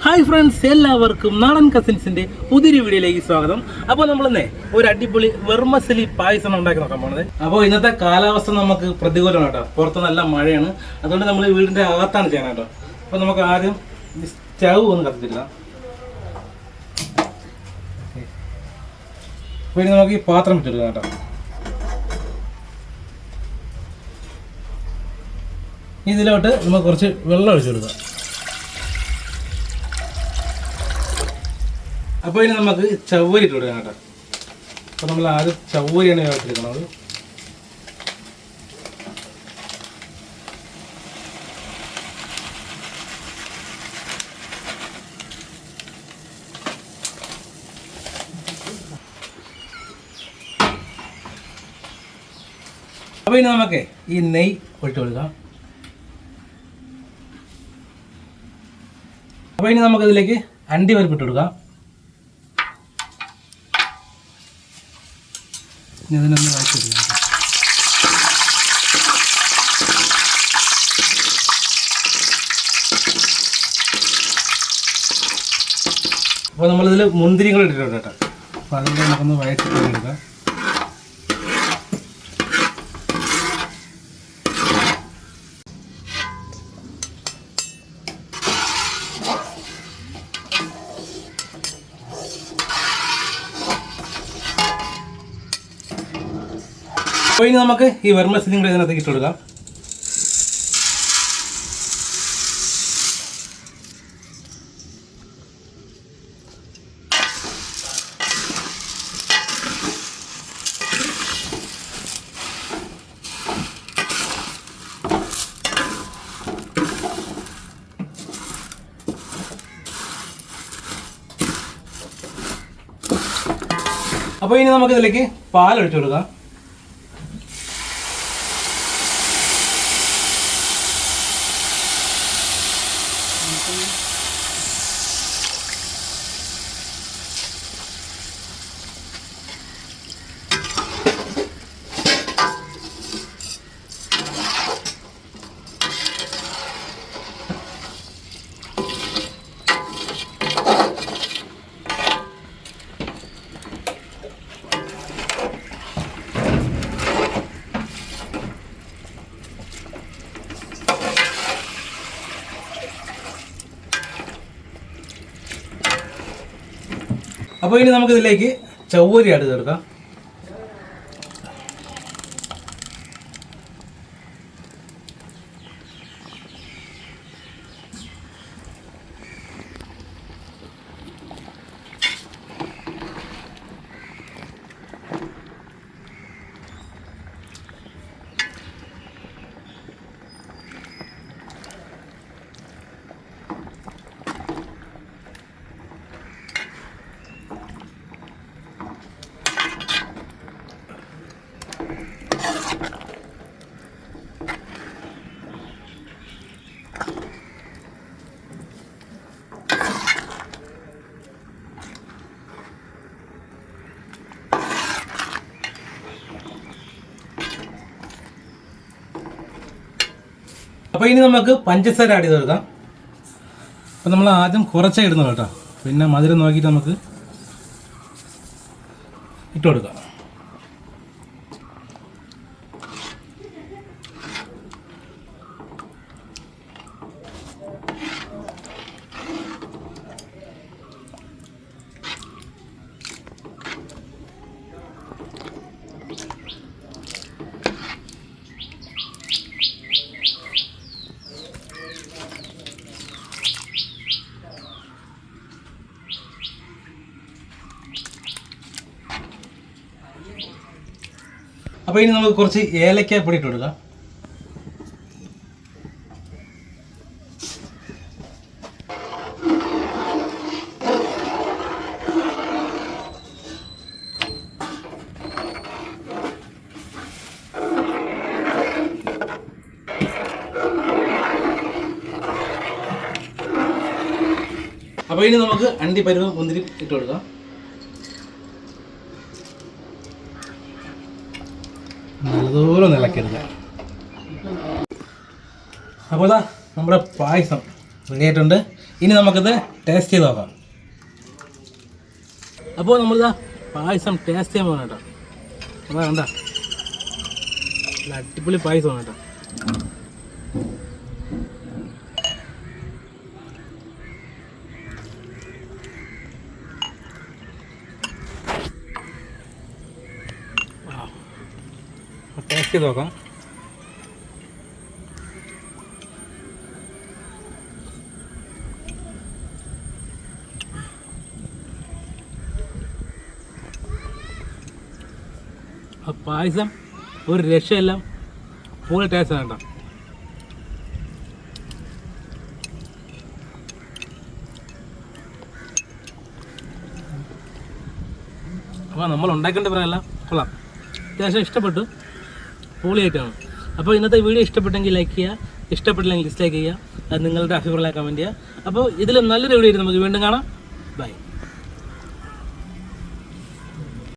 Hi friends, എല്ലാവർക്കും നാടൻ കസിൻസിൻ്റെ പുതിയൊരു വീഡിയോയിലേക്ക് സ്വാഗതം. അപ്പോൾ നമ്മളെന്നേ ഒരു അടിപൊളി വെർമസലി പായസം ഉണ്ടാക്കി നോക്കാൻ പോണത്. അപ്പോൾ ഇന്നത്തെ കാലാവസ്ഥ നമുക്ക് പ്രതികൂലമാണ് കേട്ടോ. പുറത്ത് നല്ല മഴയാണ്, അതുകൊണ്ട് നമ്മൾ വീടിൻ്റെ അകത്താണ് ചെയ്യണം കേട്ടോ. അപ്പോൾ നമുക്ക് ആദ്യം സ്റ്റൗ ഒന്ന് കത്തിച്ചിടാം. അപ്പോൾ ഇനി നമുക്ക് ഈ പാത്രം വെച്ചെടുക്കാം കേട്ടോ. ഇതിലോട്ട് നമുക്ക് കുറച്ച് വെള്ളം ഒഴിച്ചു കൊടുക്കാം. അപ്പോൾ ഇനി നമുക്ക് ചവ്വരി ഇട്ട് കൊടുക്കാം കേട്ടോ. അപ്പോൾ നമ്മൾ ആദ്യം ചവ്വരിയാണ് വേവിച്ചെടുക്കുന്നത്. അപ്പോൾ ഇനി നമുക്ക് ഈ നെയ്യ് ഒഴിച്ചു കൊടുക്കാം. അപ്പോൾ ഇനി നമുക്കതിലേക്ക് അണ്ടിപ്പരിപ്പ് ഇട്ട് കൊടുക്കാം. ഇനി അതിനൊന്ന് വഴറ്റിയെടുക്കാം. അപ്പോൾ നമ്മളിതിൽ മുന്തിരികൾ ഇട്ടിട്ടുണ്ട് കേട്ടോ. അപ്പോൾ അതിൽ നമുക്കൊന്ന് വഴറ്റിയെടുക്കാം. അപ്പോൾ ഇനി നമുക്ക് ഈ വെർമസലിയും കൂടെ ഇതിനകത്ത് ഇട്ട് കൊടുക്കാം. അപ്പോൾ ഇനി നമുക്ക് ഇതിലേക്ക് പാൽ ഒഴിച്ചു കൊടുക്കാം. അപ്പോൾ ഇനി നമുക്കിതിലേക്ക് ചവ്വരി ആഡ് ചേർക്കാം. അപ്പോൾ ഇനി നമുക്ക് പഞ്ചസാര ആഡ് ചെയ്ത് കൊടുക്കാം. അപ്പോൾ നമ്മൾ ആദ്യം കുറച്ചേ ഇടുന്നുള്ളൂ കേട്ടോ. പിന്നെ മധുരം നോക്കിയിട്ട് നമുക്ക് ഇട്ട് കൊടുക്കാം. അപ്പോൾ ഇനി നമുക്ക് കുറച്ച് ഏലക്കാപ്പൊടി ഇട്ട് കൊടുക്കാം. അപ്പോൾ ഇനി നമുക്ക് അണ്ടിപ്പരിപ്പ് മുന്തിരി ഇട്ട് കൊടുക്കാം. നല്ലതുപോലെ ഇളക്കരുത്. അപ്പോൾ നമ്മുടെ പായസം റെഡി ആയിട്ടുണ്ട്. ഇനി നമുക്കിത് ടേസ്റ്റ് ചെയ്ത് നോക്കാം. അപ്പോൾ നമ്മളിതാ പായസം ടേസ്റ്റ് ചെയ്യാൻ പോകണം കേട്ടോ. അതാ കണ്ട അടിപൊളി പായസമാണ് കേട്ടോ. ടേസ്റ്റ് ചെയ്ത് നോക്കാം. പായസം ഒരു രക്ഷയില്ല, പൊളി ടേസ്റ്റ് ആണ് കേട്ടോ. അപ്പോൾ നമ്മൾ ഉണ്ടാക്കേണ്ട പറയല്ല, കൊള്ളാം, അത്യാവശ്യം ഇഷ്ടപ്പെട്ടു, പൊളിയായിട്ടാണ്. അപ്പോൾ ഇന്നത്തെ വീഡിയോ ഇഷ്ടപ്പെട്ടെങ്കിൽ ലൈക്ക് ചെയ്യുക, ഇഷ്ടപ്പെട്ടില്ലെങ്കിൽ ഡിസ്ലൈക്ക് ചെയ്യുക, അത് നിങ്ങളുടെ അഭിപ്രായം കമൻറ്റ് ചെയ്യുക. അപ്പോൾ ഇതിൽ നല്ലൊരു വീഡിയോ നമുക്ക് വീണ്ടും കാണാം. ബൈ.